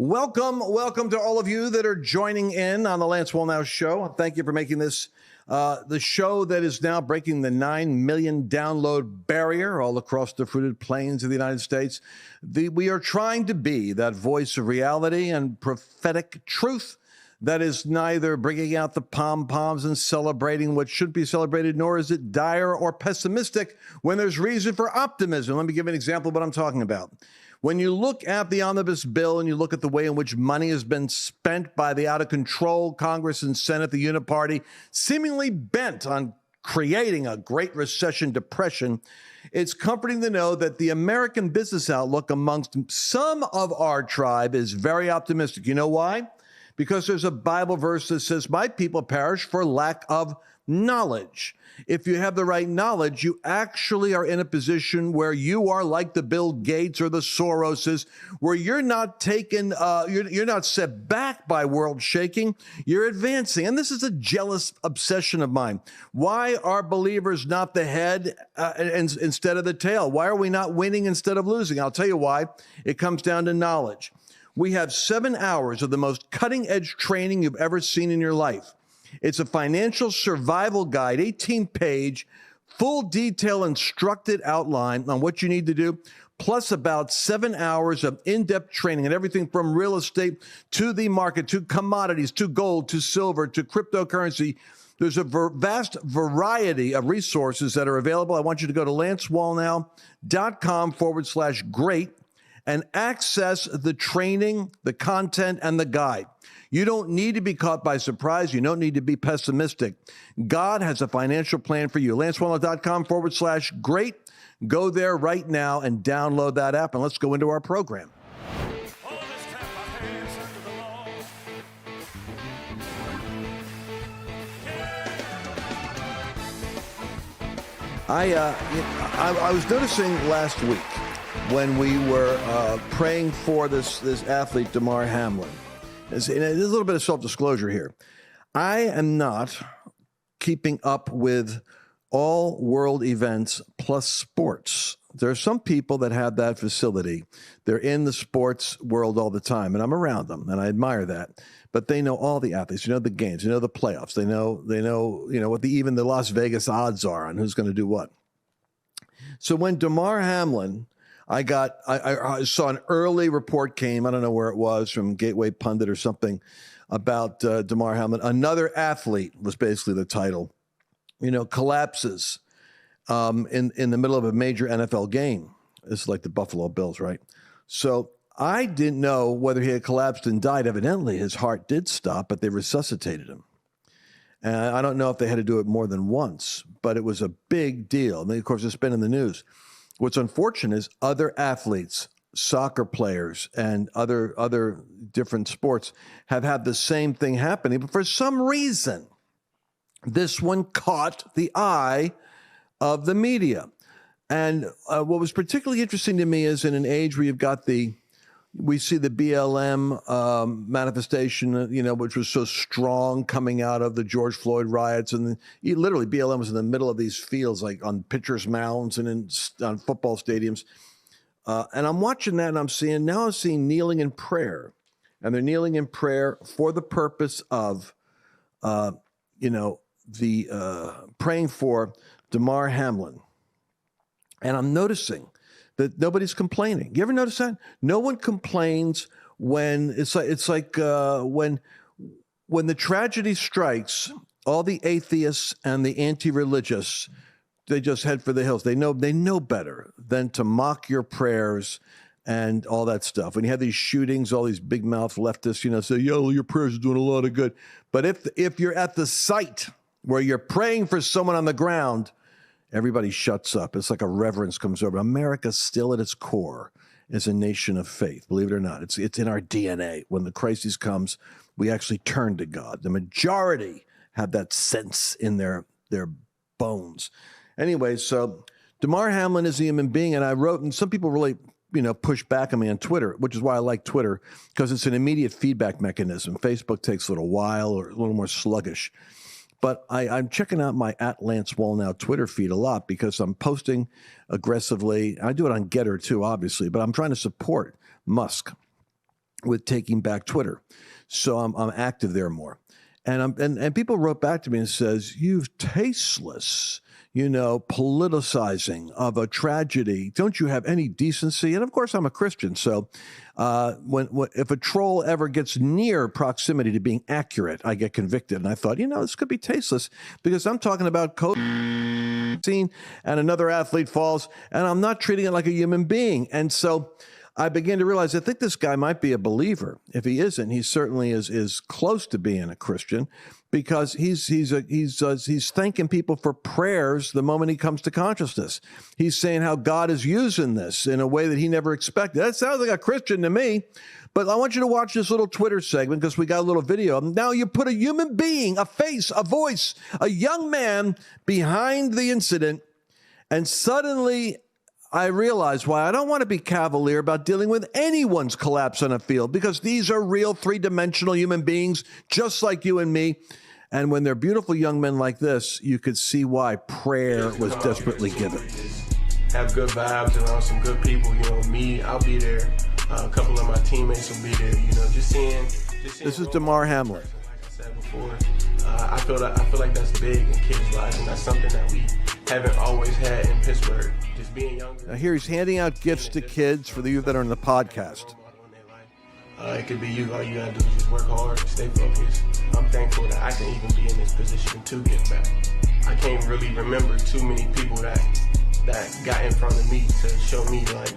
Welcome to all of you that are joining in on the Lance Wallnau Show. Thank you for making this the show that is now breaking the 9 million download barrier all across the fruited plains of the United States. We are trying to be that voice of reality and prophetic truth that is neither bringing out the pom-poms and celebrating what should be celebrated, nor is it dire or pessimistic when there's reason for optimism. Let me give you an example of what I'm talking about. When you look at the omnibus bill and you look at the way in which money has been spent by the out-of-control Congress and Senate, the uniparty, seemingly bent on creating a Great Recession depression, it's comforting to know that the American business outlook amongst some of our tribe is very optimistic. You know why? Because there's a Bible verse that says, "My people perish for lack of knowledge." If you have the right knowledge, you actually are in a position where you are like the Bill Gates or the Soroses, where you're not taken, you're not set back by world shaking, you're advancing. And this is a jealous obsession of mine. Why are believers not the head instead of the tail? Why are we not winning instead of losing? I'll tell you why. It comes down to knowledge. We have 7 hours of the most cutting-edge training you've ever seen in your life. It's a financial survival guide, 18-page, full detail instructed outline on what you need to do, plus about 7 hours of in-depth training and everything from real estate to the market, to commodities, to gold, to silver, to cryptocurrency. There's a vast variety of resources that are available. I want you to go to lancewallnow.com/great and access the training, the content, and the guide. You don't need to be caught by surprise. You don't need to be pessimistic. God has a financial plan for you. lancewallnow.com/great. Go there right now and download that app, and let's go into our program. I was noticing last week when we were praying for this athlete, Damar Hamlin. There's a little bit of self-disclosure here. I am not keeping up with all world events plus sports. There are some people that have that facility. They're in the sports world all the time, and I'm around them, and I admire that. But they know all the athletes. You know the games. You know the playoffs. They know what even the Las Vegas odds are on who's going to do what. So when Damar Hamlin, I saw an early report came, I don't know where it was, from Gateway Pundit or something, about Damar Hamlin. Another athlete was basically the title, collapses in the middle of a major NFL game. It's like the Buffalo Bills, right? So I didn't know whether he had collapsed and died. Evidently, his heart did stop, but they resuscitated him. And I don't know if they had to do it more than once, but it was a big deal. And of course, it's been in the news. What's unfortunate is other athletes, soccer players, and other different sports have had the same thing happening. But for some reason, this one caught the eye of the media. And what was particularly interesting to me is in an age where you've got we see the BLM manifestation, which was so strong coming out of the George Floyd riots. And literally BLM was in the middle of these fields, like on pitchers' mounds and on football stadiums. And I'm watching that and I'm seeing kneeling in prayer. And they're kneeling in prayer for the purpose of, praying for Damar Hamlin. And I'm noticing that nobody's complaining. You ever notice that? No one complains when it's like when the tragedy strikes, all the atheists and the anti-religious, they just head for the hills. They know better than to mock your prayers and all that stuff. When you have these shootings, all these big mouth leftists, say, "Yo, your prayers are doing a lot of good." But if you're at the site where you're praying for someone on the ground, everybody shuts up. It's like a reverence comes over. America still at its core is a nation of faith, believe it or not. It's in our DNA. When the crisis comes, we actually turn to God. The majority have that sense in their bones. Anyway, so Damar Hamlin is a human being, and I wrote, and some people really push back on me on Twitter, which is why I like Twitter, because it's an immediate feedback mechanism. Facebook takes a little while or a little more sluggish. But I'm checking out my @LanceWallnow Twitter feed a lot because I'm posting aggressively. I do it on Getter too, obviously, but I'm trying to support Musk. with taking back Twitter. So I'm active there more. And people wrote back to me and says, "You've tasteless, politicizing of a tragedy. Don't you have any decency?" And of course, I'm a Christian. So if a troll ever gets near proximity to being accurate, I get convicted. And I thought, this could be tasteless because I'm talking about scene and another athlete falls and I'm not treating it like a human being. And so I began to realize, I think this guy might be a believer. If he isn't, he certainly is close to being a Christian, because he's thanking people for prayers the moment he comes to consciousness. He's saying how God is using this in a way that he never expected. That sounds like a Christian to me. But I want you to watch this little Twitter segment because we got a little video. Now you put a human being, a face, a voice, a young man behind the incident, and suddenly I realize why I don't want to be cavalier about dealing with anyone's collapse on a field, because these are real three-dimensional human beings just like you and me. And when they're beautiful young men like this, you could see why prayer was desperately given. Have good vibes around some good people. Me, I'll be there. A couple of my teammates will be there. Just seeing. This is Damar Hamlin. Like I said before, I feel like that's big in kids' lives, and that's something that we haven't always had in Pittsburgh. Just being younger. Now here he's handing out gifts to kids for the youth that are in the podcast. It could be you. All you gotta do is just work hard, stay focused. I'm thankful that I can even be in this position to give back. I can't really remember too many people that got in front of me to show me like,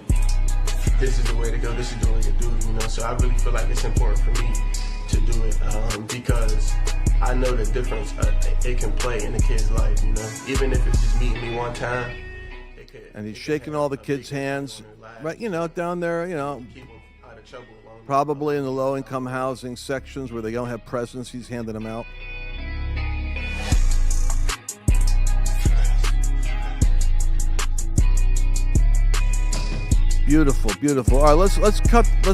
this is the way to go, this is the way to do it, So I really feel like it's important for me to do it because I know the difference it can play in a kid's life, Even if it's just meeting me one time. And he's shaking all the kids' hands, right, down there, probably in the low-income housing sections where they don't have presents. He's handing them out. Beautiful, beautiful. All right, let's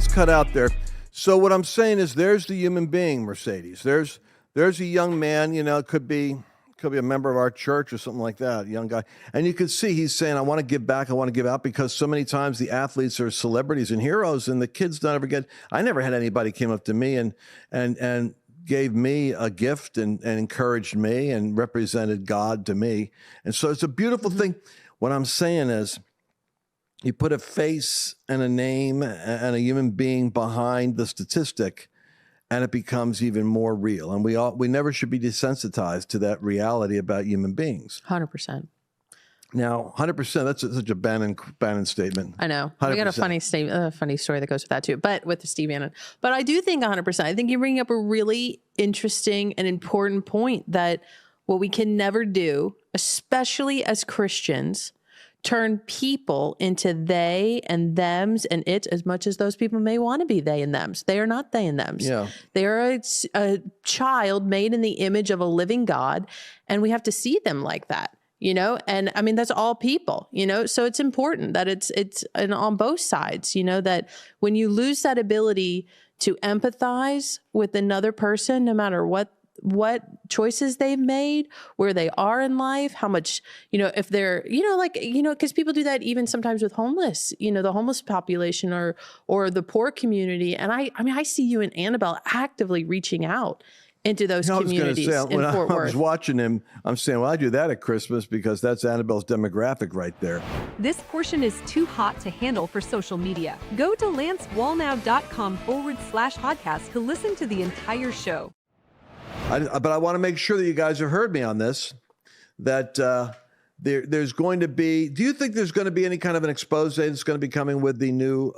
cut out there. So what I'm saying is, there's the human being, Mercedes. There's a young man, it could be a member of our church or something like that, a young guy. And you can see he's saying, I want to give back, I want to give out, because so many times the athletes are celebrities and heroes, and the kids don't ever get. I never had anybody came up to me and gave me a gift and encouraged me and represented God to me. And so it's a beautiful thing. What I'm saying is, you put a face and a name and a human being behind the statistic, and it becomes even more real. And we never should be desensitized to that reality about human beings. 100%. Now, 100%, that's such a Bannon statement. I know. 100%. We got a funny story that goes with that too, but with the Steve Bannon. But I do think 100%. I think you're bringing up a really interesting and important point, that what we can never do, especially as Christians, turn people into they and thems and it, as much as those people may want to be they and thems. They are not they and thems. Yeah. They are a child made in the image of a living God, and we have to see them like that, And I mean, that's all people, So it's important that it's on both sides, that when you lose that ability to empathize with another person, no matter what choices they've made, where they are in life, how much, if they're, because people do that even sometimes with homeless, the homeless population or the poor community. And I see you and Annabelle actively reaching out into those communities in Fort Worth. I was watching him, I'm saying, well, I do that at Christmas because that's Annabelle's demographic right there. This portion is too hot to handle for social media. Go to lancewallnow.com/podcast to listen to the entire show. But I want to make sure that you guys have heard me on this, that there's going to be, do you think there's going to be any kind of an expose that's going to be coming with the new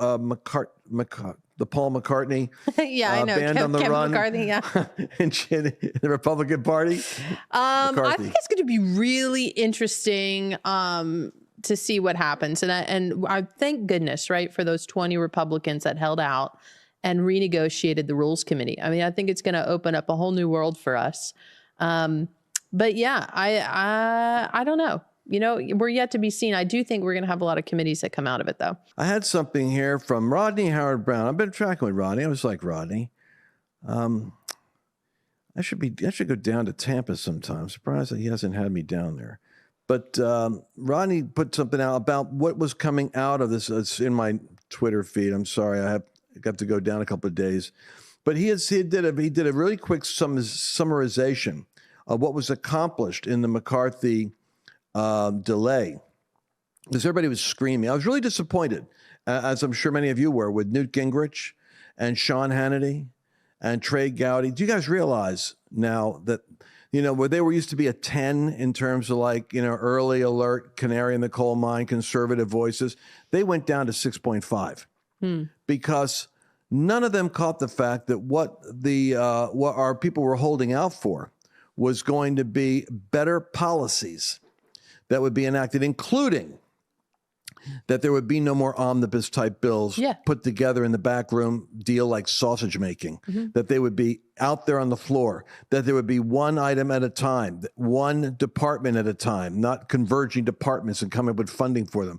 the Paul McCartney I know. band on the Kevin run McCarthy, yeah. in the Republican Party? I think it's going to be really interesting to see what happens. And I thank goodness, right, for those 20 Republicans that held out and renegotiated the Rules Committee. I mean, I think it's going to open up a whole new world for us. But yeah, I don't know. We're yet to be seen. I do think we're going to have a lot of committees that come out of it, though. I had something here from Rodney Howard Brown. I've been tracking with Rodney. I was like, Rodney, I should go down to Tampa sometime. I'm surprised that he hasn't had me down there. But Rodney put something out about what was coming out of this. It's in my Twitter feed. I'm sorry. got to go down a couple of days. But he did a really quick summarization of what was accomplished in the McCarthy delay. Because everybody was screaming. I was really disappointed, as I'm sure many of you were, with Newt Gingrich and Sean Hannity and Trey Gowdy. Do you guys realize now that, where they were used to be a 10 in terms of early alert, canary in the coal mine, conservative voices, they went down to 6.5 because none of them caught the fact that what our people were holding out for was going to be better policies that would be enacted, including that there would be no more omnibus type bills put together in the back room deal like sausage making, that they would be out there on the floor, that there would be one item at a time, one department at a time, not converging departments and coming up with funding for them.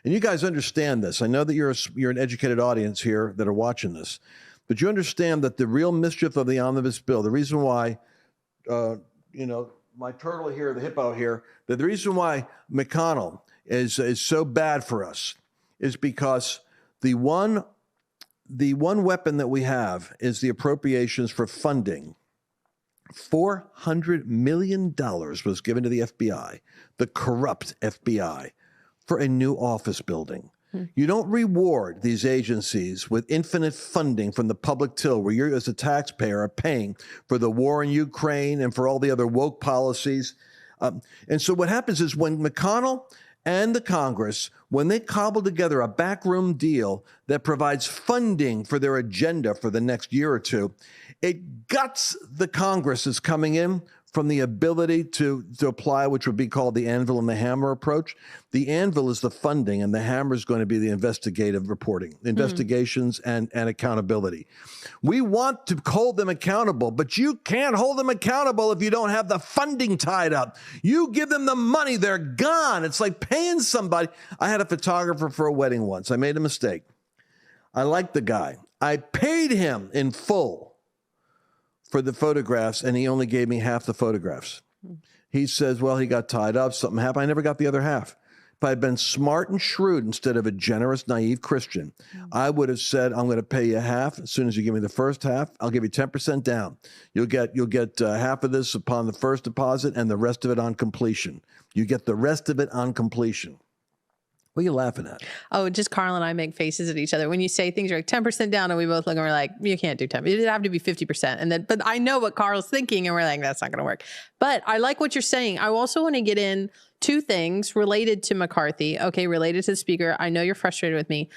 And you guys understand this. I know that you're an educated audience here that are watching this, but you understand that the real mischief of the omnibus bill, the reason why, my turtle here, the hippo here, that the reason why McConnell is so bad for us is because the one weapon that we have is the appropriations for funding. $400 million was given to the FBI, the corrupt FBI, for a new office building. You don't reward these agencies with infinite funding from the public till, where you as a taxpayer are paying for the war in Ukraine and for all the other woke policies. And so what happens is when McConnell and the Congress, when they cobble together a backroom deal that provides funding for their agenda for the next year or two, it guts the Congress that's coming in from the ability to apply, which would be called the anvil and the hammer approach. The anvil is the funding, and the hammer is going to be the investigative reporting, investigations and accountability. We want to hold them accountable, but you can't hold them accountable if you don't have the funding tied up. You give them the money, they're gone. It's like paying somebody. I had a photographer for a wedding once. I made a mistake. I liked the guy. I paid him in full for the photographs, and he only gave me half the photographs. He says, well, he got tied up, something happened. I never got the other half. If I had been smart and shrewd instead of a generous, naive Christian, I would have said, I'm going to pay you half. As soon as you give me the first half, I'll give you 10% down. You'll get half of this upon the first deposit and the rest of it on completion. You get the rest of it on completion. What are you laughing at? Oh, just Carl and I make faces at each other. When you say things are like 10% down, and we both look and we're like, you can't do 10. It'd have to be 50%. But I know what Carl's thinking, and we're like, that's not going to work. But I like what you're saying. I also want to get in two things related to McCarthy. Okay, related to the speaker. I know you're frustrated with me,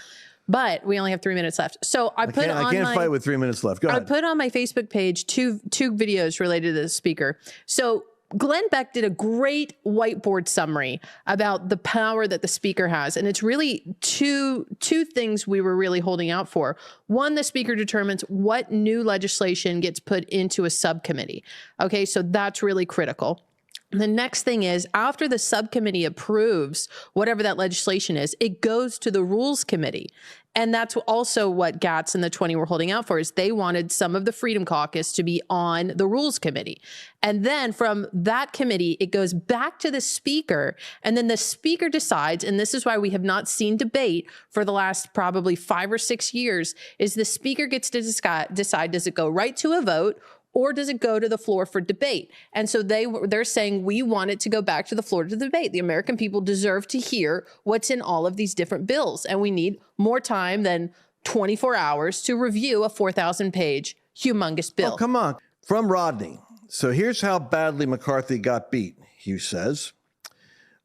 but we only have 3 minutes left. So I can't fight with 3 minutes left. Go ahead. I put on my Facebook page two videos related to the speaker. So Glenn Beck did a great whiteboard summary about the power that the speaker has. And it's really two things we were really holding out for. One, the speaker determines what new legislation gets put into a subcommittee. Okay, so that's really critical. The next thing is, after the subcommittee approves whatever that legislation is, it goes to the Rules Committee. And that's also what Gatz and the 20 were holding out for, is they wanted some of the Freedom Caucus to be on the Rules Committee. And then from that committee, it goes back to the speaker, and then the speaker decides, and this is why we have not seen debate for the last probably 5 or 6 years, is the speaker gets to decide, does it go right to a vote, or does it go to the floor for debate? And so they're saying, we want it to go back to the floor to debate. The American people deserve to hear what's in all of these different bills. And we need more time than 24 hours to review a 4,000-page humongous bill. Oh, come on. From Rodney. So here's how badly McCarthy got beat, he says.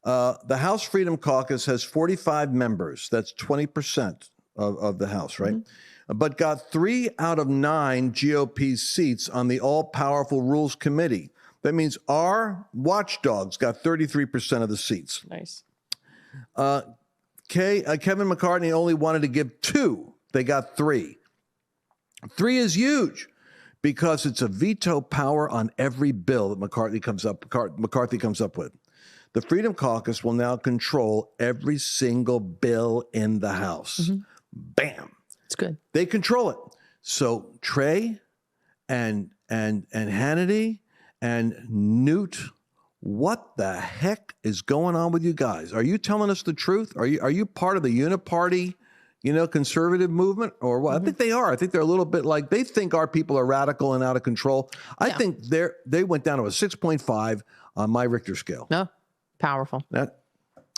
The House Freedom Caucus has 45 members. That's 20% of the House, right? Mm-hmm. But got 3 out of 9 GOP seats on the all-powerful Rules Committee. That means our watchdogs got 33% of the seats. Nice. Kevin McCarthy only wanted to give 2. They got 3. 3 is huge because it's a veto power on every bill that McCarthy comes up with. The Freedom Caucus will now control every single bill in the House. Mm-hmm. Bam. It's good. They control it. So Trey and Hannity and Newt, what the heck is going on with you guys? Are you telling us the truth? Are you part of the uniparty, conservative movement or what? I think they are. I think they're a little bit like, they think our people are radical and out of control. I think they went down to a 6.5 on my Richter scale. No, powerful.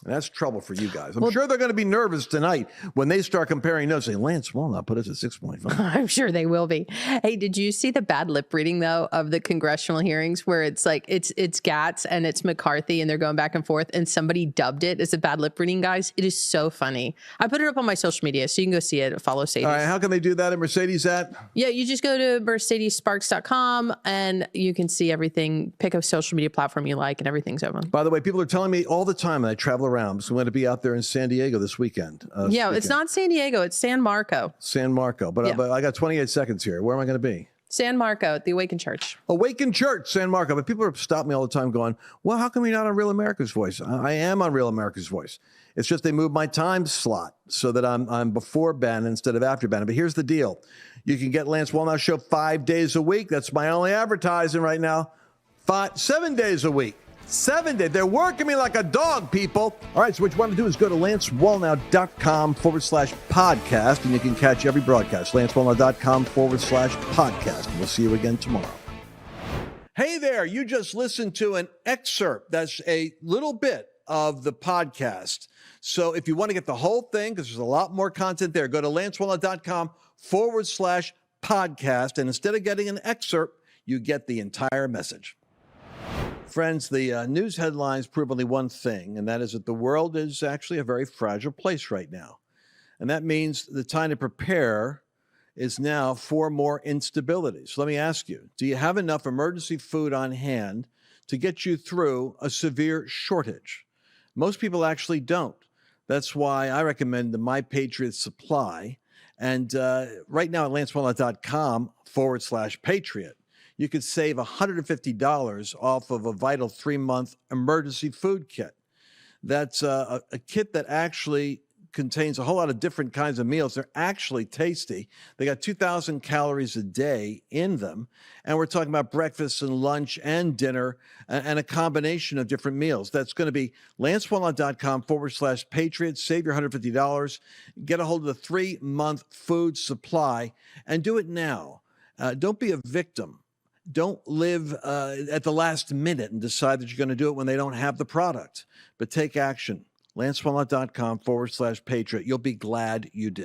That's trouble for you guys. I'm sure they're going to be nervous tonight when they start comparing notes. Say, Lance Walnut put us at 6.5. I'm sure they will be. Hey, did you see the bad lip reading though of the congressional hearings where it's like it's Gatz and it's McCarthy and they're going back and forth and somebody dubbed it as a bad lip reading, guys? It is so funny. I put it up on my social media so you can go see it. Follow Sadie. All right, how can they do that at Mercedes at? Yeah, you just go to mercedessparks.com and you can see everything. Pick a social media platform you like and everything's open. By the way, people are telling me all the time, and I travel around, so I'm going to be out there in San Diego this weekend. It's not San Diego, it's San Marco. San Marco, but I got 28 seconds here. Where am I going to be? San Marco at the Awakened Church. Awakened Church, San Marco. But people are stopping me all the time going, well, how come you're not on Real America's Voice? I am on Real America's Voice. It's just they moved my time slot so that I'm before Bannon instead of after Bannon. But here's the deal. You can get Lance Walnut Show 5 days a week. That's my only advertising right now. 7 days a week. 7 days. They're working me like a dog, people. All right, so what you want to do is go to lancewallnow.com/podcast, and you can catch every broadcast. lancewallnow.com/podcast. We'll see you again tomorrow. Hey there, you just listened to an excerpt. That's a little bit of the podcast. So if you want to get the whole thing, because there's a lot more content there, go to lancewallnow.com/podcast, and instead of getting an excerpt, you get the entire message. Friends, the news headlines prove only one thing, and that is that the world is actually a very fragile place right now. And that means the time to prepare is now for more instability. So let me ask you, do you have enough emergency food on hand to get you through a severe shortage? Most people actually don't. That's why I recommend the My Patriot Supply. And right now at lancewallnow.com/Patriot, you could save $150 off of a Vital 3-month emergency food kit. That's a kit that actually contains a whole lot of different kinds of meals. They're actually tasty. They got 2,000 calories a day in them. And we're talking about breakfast and lunch and dinner and a combination of different meals. That's going to be lancewallnow.com/Patriot. Save your $150. Get a hold of the 3-month food supply and do it now. Don't be a victim. Don't live at the last minute and decide that you're going to do it when they don't have the product. But take action. lancewallnow.com/Patriot. You'll be glad you did.